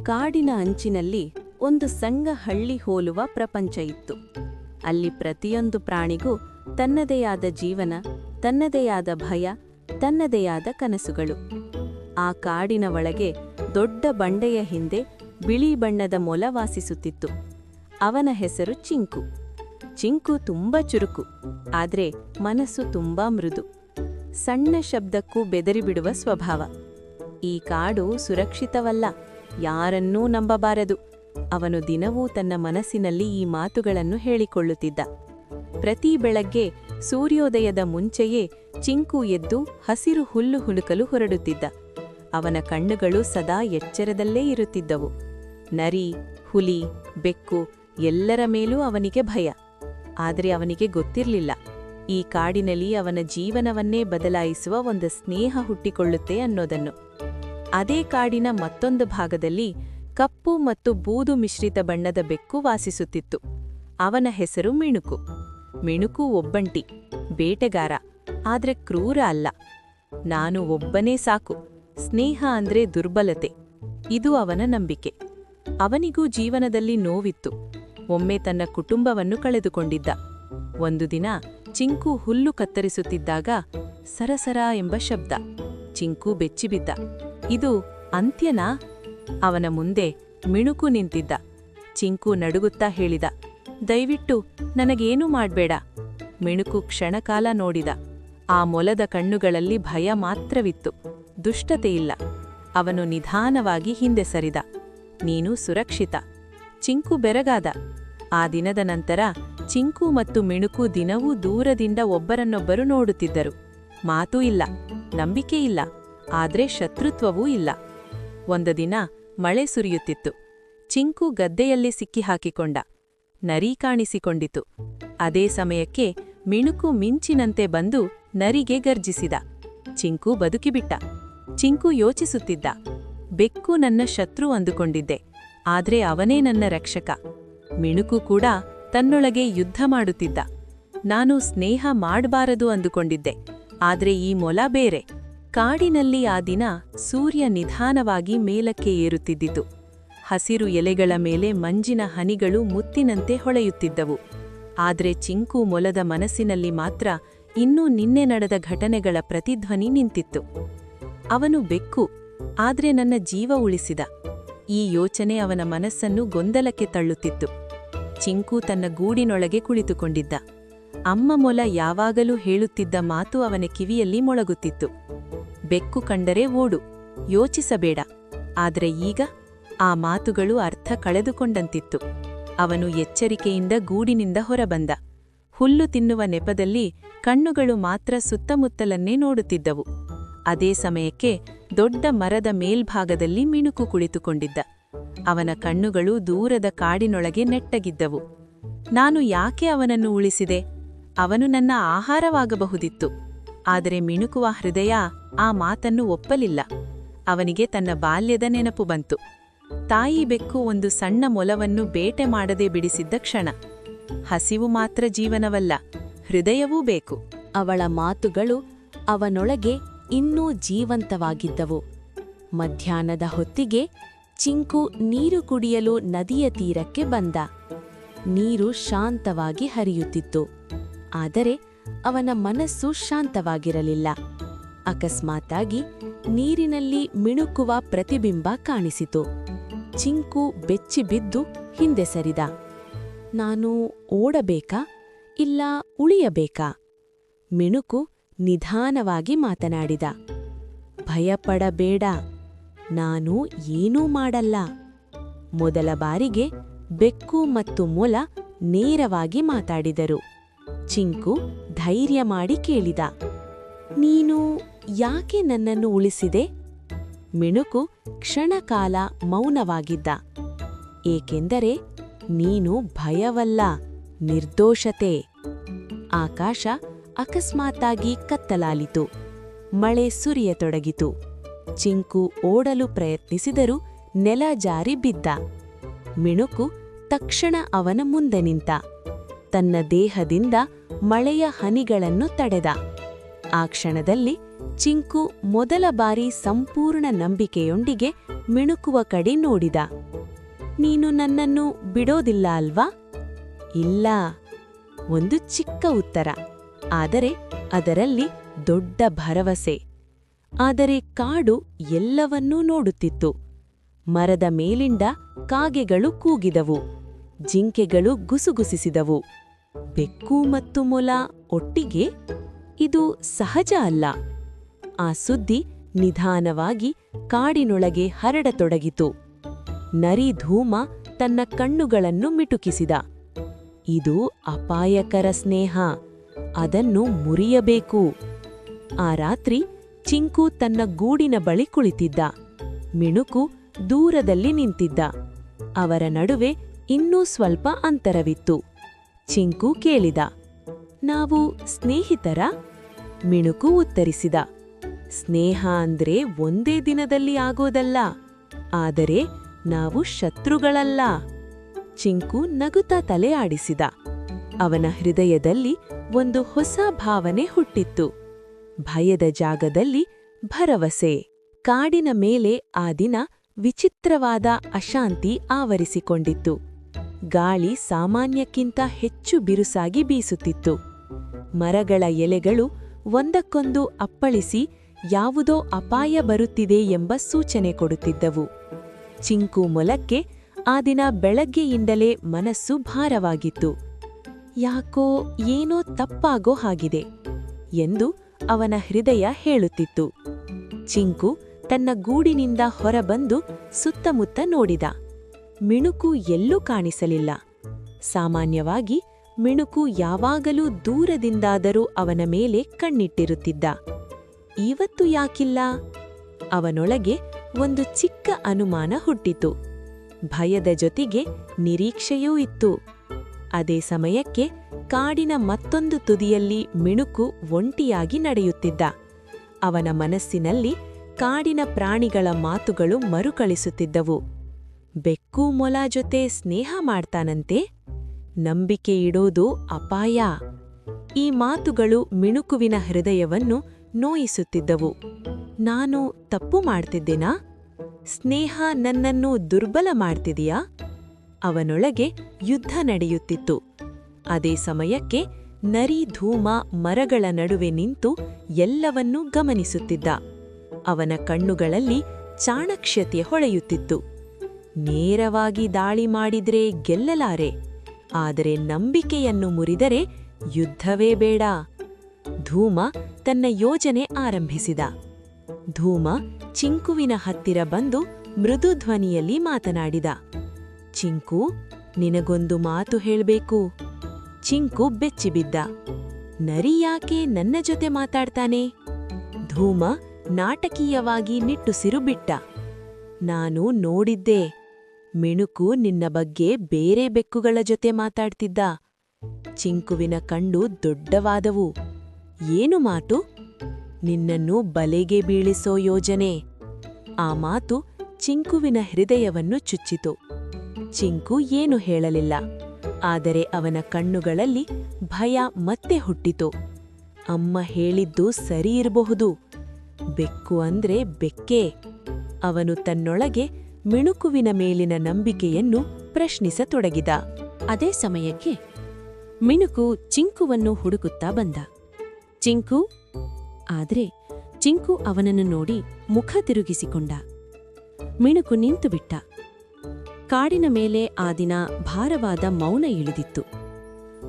ಕಾಡಿನ ಅಂಚಿನಲ್ಲಿ ಒಂದು ಸಣ್ಣ ಹಳ್ಳಿ ಹೋಲುವ ಪ್ರಪಂಚ ಇತ್ತು. ಅಲ್ಲಿ ಪ್ರತಿಯೊಂದು ಪ್ರಾಣಿಗೂ ತನ್ನದೇ ಆದ ಜೀವನ, ತನ್ನದೇ ಆದ ಭಯ, ತನ್ನದೇ ಆದ ಕನಸುಗಳು. ಆ ಕಾಡಿನ ಒಳಗೆ ದೊಡ್ಡ ಬಂಡೆಯ ಹಿಂದೆ ಬಿಳಿ ಬಣ್ಣದ ಮೊಲ ವಾಸಿಸುತ್ತಿತ್ತು. ಅವನ ಹೆಸರು ಚಿಂಕು. ಚಿಂಕು ತುಂಬಾ ಚುರುಕು, ಆದ್ರೆ ಮನಸ್ಸು ತುಂಬಾ ಮೃದು. ಸಣ್ಣ ಶಬ್ದಕ್ಕೂ ಬೆದರಿಬಿಡುವ ಸ್ವಭಾವ. ಈ ಕಾಡು ಸುರಕ್ಷಿತವಲ್ಲ, ಯಾರನ್ನೂ ನಂಬಬಾರದು. ಅವನು ದಿನವೂ ತನ್ನ ಮನಸ್ಸಿನಲ್ಲಿ ಈ ಮಾತುಗಳನ್ನು ಹೇಳಿಕೊಳ್ಳುತ್ತಿದ್ದ. ಪ್ರತಿ ಬೆಳಗ್ಗೆ ಸೂರ್ಯೋದಯದ ಮುಂಚೆಯೇ ಚಿಂಕು ಎದ್ದು ಹಸಿರು ಹುಲ್ಲು ಹುಡುಕಲು ಹೊರಡುತ್ತಿದ್ದ. ಅವನ ಕಣ್ಣುಗಳು ಸದಾ ಎಚ್ಚರದಲ್ಲೇ ಇರುತ್ತಿದ್ದವು. ನರಿ, ಹುಲಿ, ಬೆಕ್ಕು ಎಲ್ಲರ ಮೇಲೂ ಅವನಿಗೆ ಭಯ. ಆದರೆ ಅವನಿಗೆ ಗೊತ್ತಿರಲಿಲ್ಲ, ಈ ಕಾಡಿನಲ್ಲಿ ಅವನ ಜೀವನವನ್ನೇ ಬದಲಾಯಿಸುವ ಒಂದು ಸ್ನೇಹ ಹುಟ್ಟಿಕೊಳ್ಳುತ್ತೆ ಅನ್ನೋದನ್ನು. ಅದೇ ಕಾಡಿನ ಮತ್ತೊಂದು ಭಾಗದಲ್ಲಿ ಕಪ್ಪು ಮತ್ತು ಬೂದು ಮಿಶ್ರಿತ ಬಣ್ಣದ ಬೆಕ್ಕು ವಾಸಿಸುತ್ತಿತ್ತು. ಅವನ ಹೆಸರು ಮಿಣುಕು. ಮಿಣುಕು ಒಬ್ಬಂಟಿ, ಬೇಟೆಗಾರ, ಆದ್ರೆ ಕ್ರೂರ ಅಲ್ಲ. ನಾನು ಒಬ್ಬನೇ ಸಾಕು, ಸ್ನೇಹ ಅಂದ್ರೆ ದುರ್ಬಲತೆ, ಇದು ಅವನ ನಂಬಿಕೆ. ಅವನಿಗೂ ಜೀವನದಲ್ಲಿ ನೋವಿತ್ತು. ಒಮ್ಮೆ ತನ್ನ ಕುಟುಂಬವನ್ನು ಕಳೆದುಕೊಂಡಿದ್ದ. ಒಂದು ದಿನ ಚಿಂಕು ಹುಲ್ಲು ಕತ್ತರಿಸುತ್ತಿದ್ದಾಗ ಸರಸರ ಎಂಬ ಶಬ್ದ. ಚಿಂಕು ಬೆಚ್ಚಿಬಿದ್ದ. ಇದು ಅಂತ್ಯನಾ? ಅವನ ಮುಂದೆ ಮಿಣುಕು ನಿಂತಿದ್ದ. ಚಿಂಕು ನಡುಗುತ್ತಾ ಹೇಳಿದ, ದಯವಿಟ್ಟು ನನಗೇನೂ ಮಾಡ್ಬೇಡ. ಮಿಣುಕು ಕ್ಷಣಕಾಲ ನೋಡಿದ. ಆ ಮೊಲದ ಕಣ್ಣುಗಳಲ್ಲಿ ಭಯ ಮಾತ್ರವಿತ್ತು, ದುಷ್ಟತೆಯಿಲ್ಲ. ಅವನು ನಿಧಾನವಾಗಿ ಹಿಂದೆ ಸರಿದ. ನೀನು ಸುರಕ್ಷಿತ. ಚಿಂಕು ಬೆರಗಾದ. ಆ ದಿನದ ನಂತರ ಚಿಂಕು ಮತ್ತು ಮಿಣುಕು ದಿನವೂ ದೂರದಿಂದ ಒಬ್ಬರನ್ನೊಬ್ಬರು ನೋಡುತ್ತಿದ್ದರು. ಮಾತೂ ಇಲ್ಲ, ನಂಬಿಕೆ ಇಲ್ಲ, ಆದ್ರೆ ಶತ್ರುತ್ವವೂ ಇಲ್ಲ. ಒಂದು ದಿನ ಮಳೆ ಸುರಿಯುತ್ತಿತ್ತು. ಚಿಂಕು ಗದ್ದೆಯಲ್ಲಿ ಸಿಕ್ಕಿಹಾಕಿಕೊಂಡ. ನರಿ ಕಾಣಿಸಿಕೊಂಡಿತು. ಅದೇ ಸಮಯಕ್ಕೆ ಮಿಣುಕು ಮಿಂಚಿನಂತೆ ಬಂದು ನರಿಗೆ ಗರ್ಜಿಸಿದ. ಚಿಂಕು ಬದುಕಿಬಿಟ್ಟ. ಚಿಂಕು ಯೋಚಿಸುತ್ತಿದ್ದ, ಬೆಕ್ಕು ನನ್ನ ಶತ್ರು ಅಂದುಕೊಂಡಿದ್ದೆ, ಆದ್ರೆ ಅವನೇ ನನ್ನ ರಕ್ಷಕ. ಮಿಣುಕು ಕೂಡ ತನ್ನೊಳಗೆ ಯುದ್ಧ ಮಾಡುತ್ತಿದ್ದ. ನಾನು ಸ್ನೇಹ ಮಾಡಬಾರದು ಅಂದುಕೊಂಡಿದ್ದೆ, ಆದ್ರೆ ಈ ಮೊಲ ಬೇರೆ. ಕಾಡಿನಲ್ಲಿ ಆ ದಿನ ಸೂರ್ಯ ನಿಧಾನವಾಗಿ ಮೇಲಕ್ಕೆ ಏರುತ್ತಿದ್ದಿತು. ಹಸಿರು ಎಲೆಗಳ ಮೇಲೆ ಮಂಜಿನ ಹನಿಗಳು ಮುತ್ತಿನಂತೆ ಹೊಳೆಯುತ್ತಿದ್ದವು. ಆದ್ರೆ ಚಿಂಕು ಮೊಲದ ಮನಸ್ಸಿನಲ್ಲಿ ಮಾತ್ರ ಇನ್ನೂ ನಿನ್ನೆ ನಡೆದ ಘಟನೆಗಳ ಪ್ರತಿಧ್ವನಿ ನಿಂತಿತ್ತು. ಅವನು ಬೆಕ್ಕು, ಆದ್ರೆ ನನ್ನ ಜೀವ ಉಳಿಸಿದ. ಈ ಯೋಚನೆ ಅವನ ಮನಸ್ಸನ್ನು ಗೊಂದಲಕ್ಕೆ ತಳ್ಳುತ್ತಿತ್ತು. ಚಿಂಕು ತನ್ನ ಗೂಡಿನೊಳಗೆ ಕುಳಿತುಕೊಂಡಿದ್ದ. ಅಮ್ಮ ಮೊಲ ಯಾವಾಗಲೂ ಹೇಳುತ್ತಿದ್ದ ಮಾತು ಅವನ ಕಿವಿಯಲ್ಲಿ ಮೊಳಗುತ್ತಿತ್ತು. ಬೆಕ್ಕು ಕಂಡರೆ ಓಡು, ಯೋಚಿಸಬೇಡ. ಆದ್ರೆ ಈಗ ಆ ಮಾತುಗಳು ಅರ್ಥ ಕಳೆದುಕೊಂಡಂತಿತ್ತು. ಅವನು ಎಚ್ಚರಿಕೆಯಿಂದ ಗೂಡಿನಿಂದ ಹೊರಬಂದ. ಹುಲ್ಲು ತಿನ್ನುವ ನೆಪದಲ್ಲಿ ಕಣ್ಣುಗಳು ಮಾತ್ರ ಸುತ್ತಮುತ್ತಲನ್ನೇ ನೋಡುತ್ತಿದ್ದವು. ಅದೇ ಸಮಯಕ್ಕೆ ದೊಡ್ಡ ಮರದ ಮೇಲ್ಭಾಗದಲ್ಲಿ ಮಿಣುಕು ಕುಳಿತುಕೊಂಡಿದ್ದ. ಅವನ ಕಣ್ಣುಗಳು ದೂರದ ಕಾಡಿನೊಳಗೆ ನೆಟ್ಟಗಿದ್ದವು. ನಾನು ಯಾಕೆ ಅವನನ್ನು ಉಳಿಸಿದೆ? ಅವನು ನನ್ನ ಆಹಾರವಾಗಬಹುದಿತ್ತು. ಆದರೆ ಮಿಣುಕುವ ಹೃದಯ ಆ ಮಾತನ್ನು ಒಪ್ಪಲಿಲ್ಲ. ಅವನಿಗೆ ತನ್ನ ಬಾಲ್ಯದ ನೆನಪು ಬಂತು. ತಾಯಿ ಬೆಕ್ಕು ಒಂದು ಸಣ್ಣ ಮೊಲವನ್ನು ಬೇಟೆ ಮಾಡದೆ ಬಿಡಿಸಿದ್ದ ಕ್ಷಣ. ಹಸಿವು ಮಾತ್ರ ಜೀವನವಲ್ಲ, ಹೃದಯವೂ ಬೇಕು. ಅವಳ ಮಾತುಗಳು ಅವನೊಳಗೆ ಇನ್ನೂ ಜೀವಂತವಾಗಿದ್ದವು. ಮಧ್ಯಾಹ್ನದ ಹೊತ್ತಿಗೆ ಚಿಂಕು ನೀರು ಕುಡಿಯಲು ನದಿಯ ತೀರಕ್ಕೆ ಬಂದ. ನೀರು ಶಾಂತವಾಗಿ ಹರಿಯುತ್ತಿತ್ತು, ಆದರೆ ಅವನ ಮನಸ್ಸು ಶಾಂತವಾಗಿರಲಿಲ್ಲ. ಅಕಸ್ಮಾತ್ತಾಗಿ ನೀರಿನಲ್ಲಿ ಮಿಣುಕುವ ಪ್ರತಿಬಿಂಬ ಕಾಣಿಸಿತು. ಚಿಂಕು ಬೆಚ್ಚಿಬಿದ್ದು ಹಿಂದೆ ಸರಿದ. ನಾನು ಓಡಬೇಕಾ ಇಲ್ಲ ಉಳಿಯಬೇಕಾ? ಮಿಣುಕು ನಿಧಾನವಾಗಿ ಮಾತನಾಡಿದ. ಭಯಪಡಬೇಡ, ನಾನು ಏನೂ ಮಾಡಲ್ಲ. ಮೊದಲ ಬಾರಿಗೆ ಬೆಕ್ಕು ಮತ್ತು ಮೊಲ ನೇರವಾಗಿ ಮಾತಾಡಿದರು. ಚಿಂಕು ಧೈರ್ಯ ಮಾಡಿ ಕೇಳಿದ, ನೀನು ಯಾಕೆ ನನ್ನನ್ನು ಉಳಿಸಿದೆ? ಮಿಣುಕು ಕ್ಷಣಕಾಲ ಮೌನವಾಗಿದ್ದ. ಏಕೆಂದರೆ ನೀನು ಭಯವಲ್ಲ, ನಿರ್ದೋಷತೆ. ಆಕಾಶ ಅಕಸ್ಮಾತ್ತಾಗಿ ಕತ್ತಲಾಲಿತು. ಮಳೆ ಸುರಿಯತೊಡಗಿತು. ಚಿಂಕು ಓಡಲು ಪ್ರಯತ್ನಿಸಿದರೂ ನೆಲ ಜಾರಿ ಬಿದ್ದ. ಮಿಣುಕು ತಕ್ಷಣ ಅವನ ಮುಂದೆ ನಿಂತ. ತನ್ನ ದೇಹದಿಂದ ಮಳೆಯ ಹನಿಗಳನ್ನು ತಡೆದ. ಆ ಕ್ಷಣದಲ್ಲಿ ಚಿಂಕು ಮೊದಲ ಬಾರಿ ಸಂಪೂರ್ಣ ನಂಬಿಕೆಯೊಂದಿಗೆ ಮಿಣುಕುವ ಕಡೆ ನೋಡಿದ. ನೀನು ನನ್ನನ್ನು ಬಿಡೋದಿಲ್ಲ ಅಲ್ವಾ? ಇಲ್ಲ. ಒಂದು ಚಿಕ್ಕ ಉತ್ತರ, ಆದರೆ ಅದರಲ್ಲಿ ದೊಡ್ಡ ಭರವಸೆ. ಆದರೆ ಕಾಡು ಎಲ್ಲವನ್ನೂ ನೋಡುತ್ತಿತ್ತು. ಮರದ ಮೇಲಿಂದ ಕಾಗೆಗಳು ಕೂಗಿದವು, ಜಿಂಕೆಗಳು ಗುಸುಗುಸಿಸಿದವು. ಬೆಕ್ಕು ಮತ್ತು ಮೊಲ ಒಟ್ಟಿಗೆ? ಇದು ಸಹಜ ಅಲ್ಲ. ಆ ಸುದ್ದಿ ನಿಧಾನವಾಗಿ ಕಾಡಿನೊಳಗೆ ಹರಡತೊಡಗಿತು. ನರಿ ಧೂಮ ತನ್ನ ಕಣ್ಣುಗಳನ್ನು ಮಿಟುಕಿಸಿದ. ಇದು ಅಪಾಯಕರ ಸ್ನೇಹ, ಅದನ್ನು ಮುರಿಯಬೇಕು. ಆ ರಾತ್ರಿ ಚಿಂಕು ತನ್ನ ಗೂಡಿನ ಬಳಿ ಕುಳಿತಿದ್ದ. ಮಿಣುಕು ದೂರದಲ್ಲಿ ನಿಂತಿದ್ದ. ಅವರ ನಡುವೆ ಇನ್ನೂ ಸ್ವಲ್ಪ ಅಂತರವಿತ್ತು. ಚಿಂಕು ಕೇಳಿದ, ನಾವು ಸ್ನೇಹಿತರಾ? ಮಿಣುಕು ಉತ್ತರಿಸಿದ, ಸ್ನೇಹ ಅಂದ್ರೆ ಒಂದೇ ದಿನದಲ್ಲಿ ಆಗೋದಲ್ಲ, ಆದರೆ ನಾವು ಶತ್ರುಗಳಲ್ಲ. ಚಿಂಕು ನಗುತ್ತಾ ತಲೆ ಆಡಿಸಿದ. ಅವನ ಹೃದಯದಲ್ಲಿ ಒಂದು ಹೊಸ ಭಾವನೆ ಹುಟ್ಟಿತ್ತು. ಭಯದ ಜಾಗದಲ್ಲಿ ಭರವಸೆ. ಕಾಡಿನ ಮೇಲೆ ಆ ದಿನ ವಿಚಿತ್ರವಾದ ಅಶಾಂತಿ ಆವರಿಸಿಕೊಂಡಿತ್ತು. ಗಾಳಿ ಸಾಮಾನ್ಯಕ್ಕಿಂತ ಹೆಚ್ಚು ಬಿರುಸಾಗಿ ಬೀಸುತ್ತಿತ್ತು. ಮರಗಳ ಎಲೆಗಳು ಒಂದಕ್ಕೊಂದು ಅಪ್ಪಳಿಸಿ ಯಾವುದೋ ಅಪಾಯ ಬರುತ್ತಿದೆ ಎಂಬ ಸೂಚನೆ ಕೊಡುತ್ತಿದ್ದವು. ಚಿಂಕು ಮೊಲಕ್ಕೆ ಆ ದಿನ ಬೆಳಗ್ಗೆಯಿಂದಲೇ ಮನಸ್ಸು ಭಾರವಾಗಿತ್ತು. ಯಾಕೋ ಏನೋ ತಪ್ಪಾಗೋ ಹಾಗಿದೆ ಎಂದು ಅವನ ಹೃದಯ ಹೇಳುತ್ತಿತ್ತು. ಚಿಂಕು ತನ್ನ ಗೂಡಿನಿಂದ ಹೊರಬಂದು ಸುತ್ತಮುತ್ತ ನೋಡಿದ. ಮಿಣುಕು ಎಲ್ಲೂ ಕಾಣಿಸಲಿಲ್ಲ. ಸಾಮಾನ್ಯವಾಗಿ ಮಿಣುಕು ಯಾವಾಗಲೂ ದೂರದಿಂದಾದರೂ ಅವನ ಮೇಲೆ ಕಣ್ಣಿಟ್ಟಿರುತ್ತಿದ್ದ. ಇವತ್ತು ಯಾಕಿಲ್ಲ? ಅವನೊಳಗೆ ಒಂದು ಚಿಕ್ಕ ಅನುಮಾನ ಹುಟ್ಟಿತು. ಭಯದ ಜೊತೆಗೆ ನಿರೀಕ್ಷೆಯೂ ಇತ್ತು. ಅದೇ ಸಮಯಕ್ಕೆ ಕಾಡಿನ ಮತ್ತೊಂದು ತುದಿಯಲ್ಲಿ ಮಿಣುಕು ಒಂಟಿಯಾಗಿ ನಡೆಯುತ್ತಿದ್ದ. ಅವನ ಮನಸ್ಸಿನಲ್ಲಿ ಕಾಡಿನ ಪ್ರಾಣಿಗಳ ಮಾತುಗಳು ಮರುಕಳಿಸುತ್ತಿದ್ದವು. ಬೆಕ್ಕು ಮೊಲ ಜೊತೆ ಸ್ನೇಹ ಮಾಡ್ತಾನಂತೆ? ನಂಬಿಕೆ ಇಡೋದು ಅಪಾಯ. ಈ ಮಾತುಗಳು ಮಿಣುಕುವಿನ ಹೃದಯವನ್ನು ನೋಯಿಸುತ್ತಿದ್ದವು. ನಾನು ತಪ್ಪು ಮಾಡ್ತಿದ್ದೇನಾ? ಸ್ನೇಹ ನನ್ನನ್ನು ದುರ್ಬಲ ಮಾಡ್ತಿದೆಯಾ? ಅವನೊಳಗೆ ಯುದ್ಧ ನಡೆಯುತ್ತಿತ್ತು. ಅದೇ ಸಮಯಕ್ಕೆ ನರಿ ಧೂಮ ಮರಗಳ ನಡುವೆ ನಿಂತು ಎಲ್ಲವನ್ನೂ ಗಮನಿಸುತ್ತಿದ್ದ. ಅವನ ಕಣ್ಣುಗಳಲ್ಲಿ ಚಾಣಕ್ಷತೆ ಹೊಳೆಯುತ್ತಿತ್ತು. ನೇರವಾಗಿ ದಾಳಿ ಮಾಡಿದ್ರೆ ಗೆಲ್ಲಲಾರೆ, ಆದರೆ ನಂಬಿಕೆಯನ್ನು ಮುರಿದರೆ ಯುದ್ಧವೇ ಬೇಡ. ಧೂಮ ತನ್ನ ಯೋಜನೆ ಆರಂಭಿಸಿದ. ಧೂಮ ಚಿಂಕುವಿನ ಹತ್ತಿರ ಬಂದು ಮೃದು ಧ್ವನಿಯಲ್ಲಿ ಮಾತನಾಡಿದ. ಚಿಂಕು, ನಿನಗೊಂದು ಮಾತು ಹೇಳ್ಬೇಕು. ಚಿಂಕು ಬೆಚ್ಚಿಬಿದ್ದ. ನರಿ ಯಾಕೆ ನನ್ನ ಜೊತೆ ಮಾತಾಡ್ತಾನೆ? ಧೂಮ ನಾಟಕೀಯವಾಗಿ ನಿಟ್ಟುಸಿರು ಬಿಟ್ಟ. ನಾನು ನೋಡಿದ್ದೆ. ಮಿಣುಕು ನಿನ್ನ ಬಗ್ಗೆ ಬೇರೆ ಬೆಕ್ಕುಗಳ ಜೊತೆ ಮಾತಾಡ್ತಿದ್ದ. ಚಿಂಕುವಿನ ಕಣ್ಣು ದೊಡ್ಡವಾದವು. ಏನು ಮಾತು? ನಿನ್ನನ್ನು ಬಲೆಗೆ ಬೀಳಿಸೋ ಯೋಜನೆ. ಆ ಮಾತು ಚಿಂಕುವಿನ ಹೃದಯವನ್ನು ಚುಚ್ಚಿತು. ಚಿಂಕು ಏನು ಹೇಳಲಿಲ್ಲ, ಆದರೆ ಅವನ ಕಣ್ಣುಗಳಲ್ಲಿ ಭಯ ಮತ್ತೆ ಹುಟ್ಟಿತು. ಅಮ್ಮ ಹೇಳಿದ್ದು ಸರಿ ಇರಬಹುದು. ಬೆಕ್ಕು ಅಂದ್ರೆ ಬೆಕ್ಕೇ. ಅವನು ತನ್ನೊಳಗೆ ಮಿಣುಕುವಿನ ಮೇಲಿನ ನಂಬಿಕೆಯನ್ನು ಪ್ರಶ್ನಿಸತೊಡಗಿದ. ಅದೇ ಸಮಯಕ್ಕೆ ಮಿಣುಕು ಚಿಂಕುವನ್ನು ಹುಡುಕುತ್ತಾ ಬಂದ. ಚಿಂಕು! ಆದ್ರೆ ಚಿಂಕು ಅವನನ್ನು ನೋಡಿ ಮುಖ ತಿರುಗಿಸಿಕೊಂಡ. ಮಿಣುಕು ನಿಂತುಬಿಟ್ಟ. ಕಾಡಿನ ಮೇಲೆ ಆ ದಿನ ಭಾರವಾದ ಮೌನ ಇಳಿದಿತ್ತು.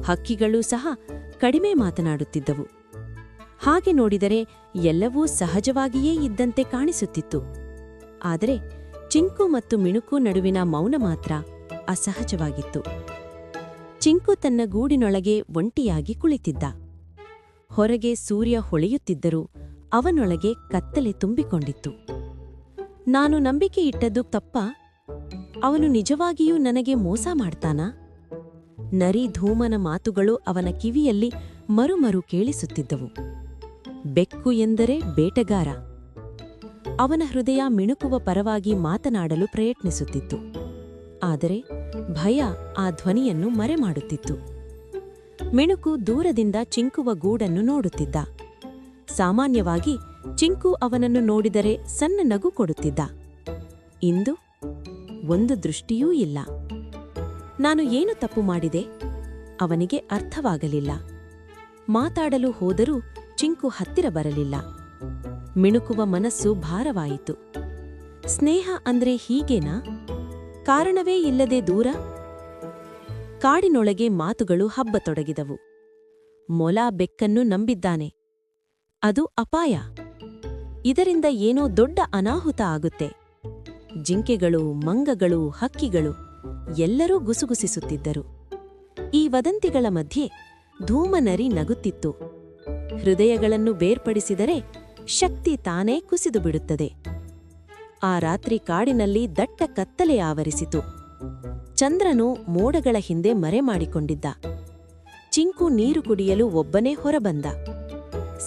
ಹಕ್ಕಿಗಳೂ ಸಹ ಕಡಿಮೆ ಮಾತನಾಡುತ್ತಿದ್ದವು. ಹಾಗೆ ನೋಡಿದರೆ ಎಲ್ಲವೂ ಸಹಜವಾಗಿಯೇ ಇದ್ದಂತೆ ಕಾಣಿಸುತ್ತಿತ್ತು. ಆದರೆ ಚಿಂಕು ಮತ್ತು ಮಿಣುಕು ನಡುವಿನ ಮೌನ ಮಾತ್ರ ಅಸಹಜವಾಗಿತ್ತು. ಚಿಂಕು ತನ್ನ ಗೂಡಿನೊಳಗೆ ಒಂಟಿಯಾಗಿ ಕುಳಿತಿದ್ದ. ಹೊರಗೆ ಸೂರ್ಯ ಹೊಳೆಯುತ್ತಿದ್ದರೂ ಅವನೊಳಗೆ ಕತ್ತಲೆ ತುಂಬಿಕೊಂಡಿತ್ತು. ನಾನು ನಂಬಿಕೆ ಇಟ್ಟದ್ದು ತಪ್ಪಾ? ಅವನು ನಿಜವಾಗಿಯೂ ನನಗೆ ಮೋಸ ಮಾಡ್ತಾನಾ? ನರಿ ಧೂಮನ ಮಾತುಗಳು ಅವನ ಕಿವಿಯಲ್ಲಿ ಮರುಮರು ಕೇಳಿಸುತ್ತಿದ್ದವು. ಬೆಕ್ಕು ಎಂದರೆ ಬೇಟೆಗಾರ. ಅವನ ಹೃದಯ ಮಿಣುಕುವ ಪರವಾಗಿ ಮಾತನಾಡಲು ಪ್ರಯತ್ನಿಸುತ್ತಿತ್ತು. ಆದರೆ ಭಯ ಆ ಧ್ವನಿಯನ್ನು ಮರೆಮಾಡುತ್ತಿತ್ತು. ಮಿಣುಕು ದೂರದಿಂದ ಚಿಂಕುವ ಗೂಡನ್ನು ನೋಡುತ್ತಿದ್ದ. ಸಾಮಾನ್ಯವಾಗಿ ಚಿಂಕು ಅವನನ್ನು ನೋಡಿದರೆ ಸಣ್ಣ ನಗು ಕೊಡುತ್ತಿದ್ದ. ಇಂದು ಒಂದು ದೃಷ್ಟಿಯೂ ಇಲ್ಲ. ನಾನು ಏನು ತಪ್ಪು ಮಾಡಿದೆ? ಅವನಿಗೆ ಅರ್ಥವಾಗಲಿಲ್ಲ. ಮಾತಾಡಲು ಹೋದರೂ ಚಿಂಕು ಹತ್ತಿರ ಬರಲಿಲ್ಲ. ಮಿಣುಕುವ ಮನಸ್ಸು ಭಾರವಾಯಿತು. ಸ್ನೇಹ ಅಂದ್ರೆ ಹೀಗೇನಾ? ಕಾರಣವೇ ಇಲ್ಲದೆ ದೂರ? ಕಾಡಿನೊಳಗೆ ಮಾತುಗಳು ಹಬ್ಬತೊಡಗಿದವು. ಮೊಲ ಬೆಕ್ಕನ್ನು ನಂಬಿದ್ದಾನೆ. ಅದು ಅಪಾಯ. ಇದರಿಂದ ಏನೋ ದೊಡ್ಡ ಅನಾಹುತ ಆಗುತ್ತೆ. ಜಿಂಕೆಗಳು, ಮಂಗಗಳು, ಹಕ್ಕಿಗಳು ಎಲ್ಲರೂ ಗುಸುಗುಸಿಸುತ್ತಿದ್ದರು. ಈ ವದಂತಿಗಳ ಮಧ್ಯೆ ಧೂಮನರಿ ನಗುತ್ತಿತ್ತು. ಹೃದಯಗಳನ್ನು ಬೇರ್ಪಡಿಸಿದರೆ ಶಕ್ತಿ ತಾನೇ ಕುಸಿದು ಬಿಡುತ್ತದೆ. ಆ ರಾತ್ರಿ ಕಾಡಿನಲ್ಲಿ ದಟ್ಟ ಕತ್ತಲೆ ಆವರಿಸಿತು. ಚಂದ್ರನು ಮೋಡಗಳ ಹಿಂದೆ ಮರೆಮಾಡಿಕೊಂಡಿದ್ದ. ಚಿಂಕು ನೀರು ಕುಡಿಯಲು ಒಬ್ಬನೇ ಹೊರಬಂದ.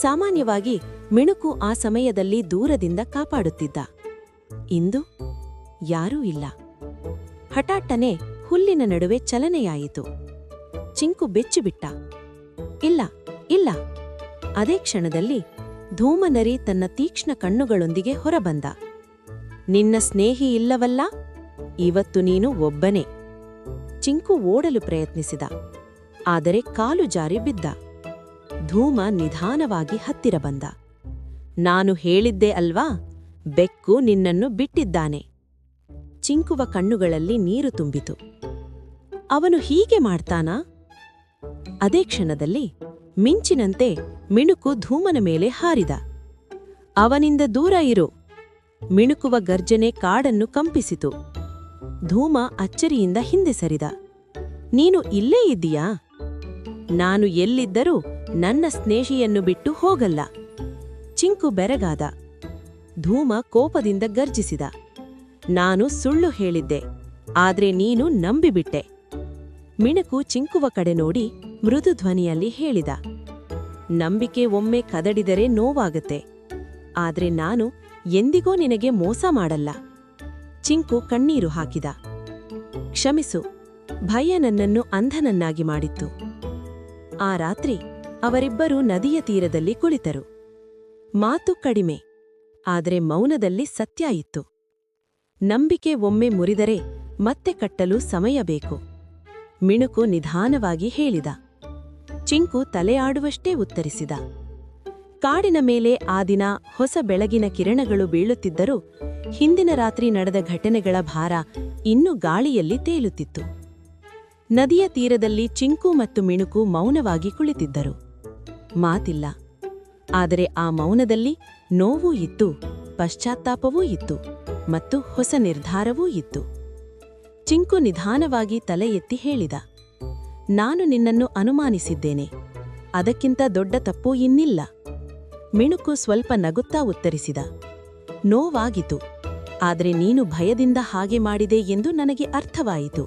ಸಾಮಾನ್ಯವಾಗಿ ಮಿಣುಕು ಆ ಸಮಯದಲ್ಲಿ ದೂರದಿಂದ ಕಾಪಾಡುತ್ತಿದ್ದ. ಇಂದು ಯಾರೂ ಇಲ್ಲ. ಹಠಾತ್ತನೆ ಹುಲ್ಲಿನ ನಡುವೆ ಚಲನೆಯಾಯಿತು. ಚಿಂಕು ಬೆಚ್ಚಿಬಿಟ್ಟ. ಇಲ್ಲ, ಇಲ್ಲ. ಅದೇ ಕ್ಷಣದಲ್ಲಿ ಧೂಮನರಿ ತನ್ನ ತೀಕ್ಷ್ಣ ಕಣ್ಣುಗಳೊಂದಿಗೆ ಹೊರಬಂದ. ನಿನ್ನ ಸ್ನೇಹಿ ಇಲ್ಲವಲ್ಲ, ಇವತ್ತು ನೀನು ಒಬ್ಬನೇ. ಚಿಂಕು ಓಡಲು ಪ್ರಯತ್ನಿಸಿದ. ಆದರೆ ಕಾಲು ಜಾರಿ ಬಿದ್ದ. ಧೂಮ ನಿಧಾನವಾಗಿ ಹತ್ತಿರ ಬಂದ. ನಾನು ಹೇಳಿದ್ದೆ ಅಲ್ವಾ, ಬೆಕ್ಕು ನಿನ್ನನ್ನು ಬಿಟ್ಟಿದ್ದಾನೆ. ಚಿಂಕುವ ಕಣ್ಣುಗಳಲ್ಲಿ ನೀರು ತುಂಬಿತು. ಅವನು ಹೀಗೆ ಮಾಡ್ತಾನಾ? ಅದೇ ಕ್ಷಣದಲ್ಲಿ ಮಿಂಚಿನಂತೆ ಮಿಣುಕು ಧೂಮನ ಮೇಲೆ ಹಾರಿದ. ಅವನಿಂದ ದೂರ ಇರು. ಮಿಣುಕುವ ಗರ್ಜನೆ ಕಾಡನ್ನು ಕಂಪಿಸಿತು. ಧೂಮ ಅಚ್ಚರಿಯಿಂದ ಹಿಂದೆ ಸರಿದ. ನೀನು ಇಲ್ಲೇ ಇದ್ದೀಯಾ? ನಾನು ಎಲ್ಲಿದ್ದರೂ ನನ್ನ ಸ್ನೇಹಿಯನ್ನು ಬಿಟ್ಟು ಹೋಗಲ್ಲ. ಚಿಂಕು ಬೆರಗಾದ. ಧೂಮ ಕೋಪದಿಂದ ಗರ್ಜಿಸಿದ. ನಾನು ಸುಳ್ಳು ಹೇಳಿದ್ದೆ, ಆದ್ರೆ ನೀನು ನಂಬಿಬಿಟ್ಟೆ. ಮಿಣುಕು ಚಿಂಕುವ ಕಡೆ ನೋಡಿ ಮೃದು ಧ್ವನಿಯಲ್ಲಿ ಹೇಳಿದ, ನಂಬಿಕೆ ಒಮ್ಮೆ ಕದಡಿದರೆ ನೋವಾಗತ್ತೆ, ಆದ್ರೆ ನಾನು ಎಂದಿಗೂ ನಿನಗೆ ಮೋಸ ಮಾಡಲ್ಲ. ಚಿಂಕು ಕಣ್ಣೀರು ಹಾಕಿದ. ಕ್ಷಮಿಸು, ಭಯ ನನ್ನನ್ನು ಅಂಧನನ್ನಾಗಿ ಮಾಡಿತ್ತು. ಆ ರಾತ್ರಿ ಅವರಿಬ್ಬರೂ ನದಿಯ ತೀರದಲ್ಲಿ ಕುಳಿತರು. ಮಾತು ಕಡಿಮೆ, ಆದರೆ ಮೌನದಲ್ಲಿ ಸತ್ಯ ಇತ್ತು. ನಂಬಿಕೆ ಒಮ್ಮೆ ಮುರಿದರೆ ಮತ್ತೆ ಕಟ್ಟಲು ಸಮಯ ಬೇಕು. ಮಿಣುಕು ನಿಧಾನವಾಗಿ ಹೇಳಿದ. ಚಿಂಕು ತಲೆಯಾಡುವಷ್ಟೇ ಉತ್ತರಿಸಿದ. ಕಾಡಿನ ಮೇಲೆ ಆ ದಿನ ಹೊಸ ಬೆಳಗಿನ ಕಿರಣಗಳು ಬೀಳುತ್ತಿದ್ದರೂ ಹಿಂದಿನ ರಾತ್ರಿ ನಡೆದ ಘಟನೆಗಳ ಭಾರ ಇನ್ನೂ ಗಾಳಿಯಲ್ಲಿ ತೇಲುತ್ತಿತ್ತು. ನದಿಯ ತೀರದಲ್ಲಿ ಚಿಂಕು ಮತ್ತು ಮಿಣುಕು ಮೌನವಾಗಿ ಕುಳಿತಿದ್ದರು. ಮಾತಿಲ್ಲ. ಆದರೆ ಆ ಮೌನದಲ್ಲಿ ನೋವೂ ಇತ್ತು, ಪಶ್ಚಾತ್ತಾಪವೂ ಇತ್ತು ಮತ್ತು ಹೊಸ ನಿರ್ಧಾರವೂ ಇತ್ತು. ಚಿಂಕು ನಿಧಾನವಾಗಿ ತಲೆ ಎತ್ತಿ ಹೇಳಿದ, ನಾನು ನಿನ್ನನ್ನು ಅನುಮಾನಿಸಿದ್ದೇನೆ. ಅದಕ್ಕಿಂತ ದೊಡ್ಡ ತಪ್ಪು ಇನ್ನಿಲ್ಲ. ಮಿಣುಕು ಸ್ವಲ್ಪ ನಗುತ್ತಾ ಉತ್ತರಿಸಿದ, ನೋವಾಗಿತು, ಆದರೆ ನೀನು ಭಯದಿಂದ ಹಾಗೆ ಮಾಡಿದೆ ಎಂದು ನನಗೆ ಅರ್ಥವಾಯಿತು.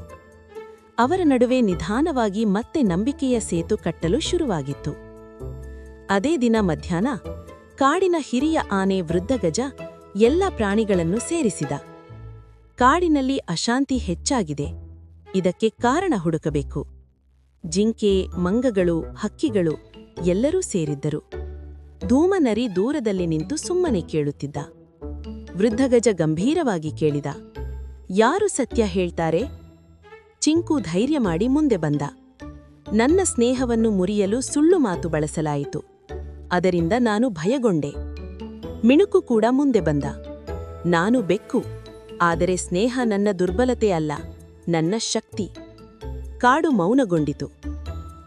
ಅವರ ನಡುವೆ ನಿಧಾನವಾಗಿ ಮತ್ತೆ ನಂಬಿಕೆಯ ಸೇತು ಕಟ್ಟಲು ಶುರುವಾಗಿತ್ತು. ಅದೇ ದಿನ ಮಧ್ಯಾಹ್ನ ಕಾಡಿನ ಹಿರಿಯ ಆನೆ ವೃದ್ಧಗಜ ಎಲ್ಲ ಪ್ರಾಣಿಗಳನ್ನು ಸೇರಿಸಿದ. ಕಾಡಿನಲ್ಲಿ ಅಶಾಂತಿ ಹೆಚ್ಚಾಗಿದೆ. ಇದಕ್ಕೆ ಕಾರಣ ಹುಡುಕಬೇಕು. ಜಿಂಕೆ, ಮಂಗಗಳು, ಹಕ್ಕಿಗಳು ಎಲ್ಲರೂ ಸೇರಿದ್ದರು. ಧೂಮನರಿ ದೂರದಲ್ಲಿ ನಿಂತು ಸುಮ್ಮನೆ ಕೇಳುತ್ತಿದ್ದ. ವೃದ್ಧಗಜ ಗಂಭೀರವಾಗಿ ಕೇಳಿದ, ಯಾರು ಸತ್ಯ ಹೇಳ್ತಾರೆ? ಚಿಂಕು ಧೈರ್ಯ ಮಾಡಿ ಮುಂದೆ ಬಂದ. ನನ್ನ ಸ್ನೇಹವನ್ನು ಮುರಿಯಲು ಸುಳ್ಳು ಮಾತು ಬಳಸಲಾಯಿತು. ಅದರಿಂದ ನಾನು ಭಯಗೊಂಡೆ. ಮಿಣುಕು ಕೂಡ ಮುಂದೆ ಬಂದ. ನಾನು ಬೆಕ್ಕು, ಆದರೆ ಸ್ನೇಹ ನನ್ನ ದುರ್ಬಲತೆ ಅಲ್ಲ, ನನ್ನ ಶಕ್ತಿ. ಕಾಡು ಮೌನಗೊಂಡಿತು.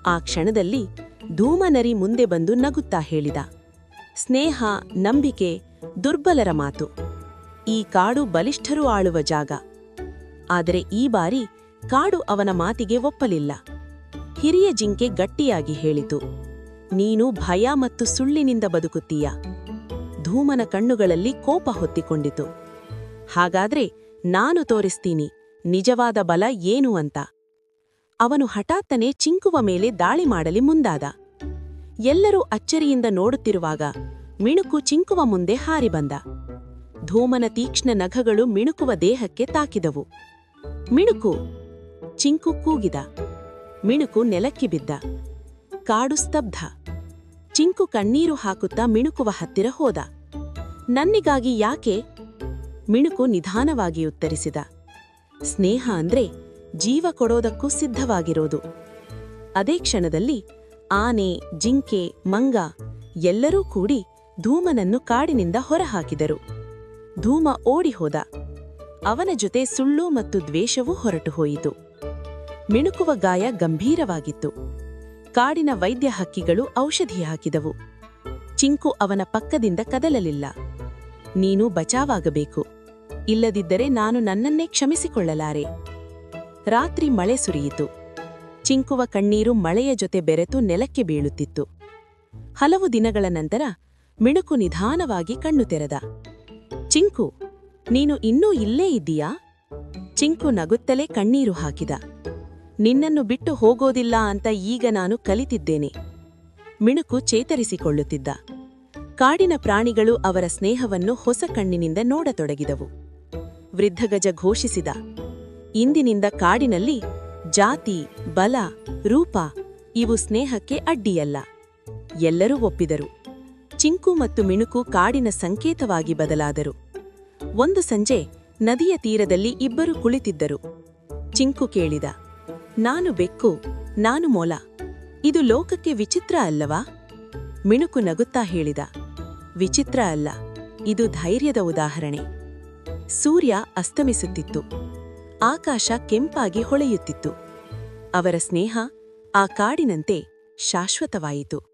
ಆ ಕ್ಷಣದಲ್ಲಿ ಧೂಮನರಿ ಮುಂದೆ ಬಂದು ನಗುತ್ತಾ ಹೇಳಿದ, ಸ್ನೇಹ, ನಂಬಿಕೆ ದುರ್ಬಲರ ಮಾತು. ಈ ಕಾಡು ಬಲಿಷ್ಠರು ಆಳುವ ಜಾಗ. ಆದರೆ ಈ ಬಾರಿ ಕಾಡು ಅವನ ಮಾತಿಗೆ ಒಪ್ಪಲಿಲ್ಲ. ಹಿರಿಯ ಜಿಂಕೆ ಗಟ್ಟಿಯಾಗಿ ಹೇಳಿತು, ನೀನು ಭಯ ಮತ್ತು ಸುಳ್ಳಿನಿಂದ ಬದುಕುತ್ತೀಯ. ಧೂಮನ ಕಣ್ಣುಗಳಲ್ಲಿ ಕೋಪ ಹೊತ್ತಿಕೊಂಡಿತು. ಹಾಗಾದ್ರೆ ನಾನು ತೋರಿಸ್ತೀನಿ ನಿಜವಾದ ಬಲ ಏನು ಅಂತ. ಅವನು ಹಠಾತ್ತನೆ ಚಿಂಕುವ ಮೇಲೆ ದಾಳಿ ಮಾಡಲಿ ಮುಂದಾದ. ಎಲ್ಲರೂ ಅಚ್ಚರಿಯಿಂದ ನೋಡುತ್ತಿರುವಾಗ ಮಿಣುಕು ಚಿಂಕುವ ಮುಂದೆ ಹಾರಿ ಬಂದ. ಧೂಮನ ತೀಕ್ಷ್ಣ ನಖಗಳು ಮಿಣುಕುವ ದೇಹಕ್ಕೆ ತಾಕಿದವು. ಮಿಣುಕು! ಚಿಂಕು ಕೂಗಿದ. ಮಿಣುಕು ನೆಲಕ್ಕೆ ಬಿದ್ದ. ಕಾಡು ಸ್ತಬ್ಧ. ಚಿಂಕು ಕಣ್ಣೀರು ಹಾಕುತ್ತಾ ಮಿಣುಕುವ ಹತ್ತಿರ ಹೋದ. ನನ್ನಿಗಾಗಿ ಯಾಕೆ? ಮಿಣುಕು ನಿಧಾನವಾಗಿ ಉತ್ತರಿಸಿದ. ಸ್ನೇಹ ಅಂದ್ರೆ ಜೀವ ಕೊಡೋದಕ್ಕೂ ಸಿದ್ಧವಾಗಿರೋದು. ಅದೇ ಕ್ಷಣದಲ್ಲಿ ಆನೆ, ಜಿಂಕೆ, ಮಂಗ ಎಲ್ಲರೂ ಕೂಡಿ ಧೂಮನನ್ನು ಕಾಡಿನಿಂದ ಹೊರಹಾಕಿದರು. ಧೂಮ ಓಡಿಹೋದ. ಅವನ ಜೊತೆ ಸುಳ್ಳು ಮತ್ತು ದ್ವೇಷವೂ ಹೊರಟು ಹೋಯಿತು. ಮಿಣುಕುವ ಗಾಯ ಗಂಭೀರವಾಗಿತ್ತು. ಕಾಡಿನ ವೈದ್ಯ ಹಕ್ಕಿಗಳು ಔಷಧಿ ಹಾಕಿದವು. ಚಿಂಕು ಅವನ ಪಕ್ಕದಿಂದ ಕದಲಲಿಲ್ಲ. ನೀನು ಬಚಾವಾಗಬೇಕು, ಇಲ್ಲದಿದ್ದರೆ ನಾನು ನನ್ನನ್ನೇ ಕ್ಷಮಿಸಿಕೊಳ್ಳಲಾರೆ. ರಾತ್ರಿ ಮಳೆ ಸುರಿಯಿತು. ಚಿಂಕುವ ಕಣ್ಣೀರು ಮಳೆಯ ಜೊತೆ ಬೆರೆತು ನೆಲಕ್ಕೆ ಬೀಳುತ್ತಿತ್ತು. ಹಲವು ದಿನಗಳ ನಂತರ ಮಿಣುಕು ನಿಧಾನವಾಗಿ ಕಣ್ಣು ತೆರೆದ. ಚಿಂಕು, ನೀನು ಇನ್ನೂ ಇಲ್ಲೇ ಇದ್ದೀಯಾ? ಚಿಂಕು ನಗುತ್ತಲೇ ಕಣ್ಣೀರು ಹಾಕಿದ. ನಿನ್ನನ್ನು ಬಿಟ್ಟು ಹೋಗೋದಿಲ್ಲ ಅಂತ ಈಗ ನಾನು ಕಲಿತಿದ್ದೇನೆ. ಮಿಣುಕು ಚೇತರಿಸಿಕೊಳ್ಳುತ್ತಿದ್ದ. ಕಾಡಿನ ಪ್ರಾಣಿಗಳು ಅವರ ಸ್ನೇಹವನ್ನು ಹೊಸ ಕಣ್ಣಿನಿಂದ ನೋಡತೊಡಗಿದವು. ವೃದ್ಧಗಜ ಘೋಷಿಸಿದ, ಇಂದಿನಿಂದ ಕಾಡಿನಲ್ಲಿ ಜಾತಿ, ಬಲ, ರೂಪ ಇವು ಸ್ನೇಹಕ್ಕೆ ಅಡ್ಡಿಯಲ್ಲ. ಎಲ್ಲರೂ ಒಪ್ಪಿದರು. ಚಿಂಕು ಮತ್ತು ಮಿಣುಕು ಕಾಡಿನ ಸಂಕೇತವಾಗಿ ಬದಲಾದರು. ಒಂದು ಸಂಜೆ ನದಿಯ ತೀರದಲ್ಲಿ ಇಬ್ಬರು ಕುಳಿತಿದ್ದರು. ಚಿಂಕು ಕೇಳಿದ, ನಾನು ಬೆಕ್ಕು, ನಾನು ಮೊಲ. ಇದು ಲೋಕಕ್ಕೆ ವಿಚಿತ್ರ ಅಲ್ಲವಾ? ಮಿಣುಕು ನಗುತ್ತಾ ಹೇಳಿದ, ವಿಚಿತ್ರ ಅಲ್ಲ, ಇದು ಧೈರ್ಯದ ಉದಾಹರಣೆ. ಸೂರ್ಯ ಅಸ್ತಮಿಸುತ್ತಿತ್ತು. ಆಕಾಶ ಕೆಂಪಾಗಿ ಹೊಳೆಯುತ್ತಿತ್ತು. ಅವರ ಸ್ನೇಹ ಆ ಕಾಡಿನಂತೆ ಶಾಶ್ವತವಾಯಿತು.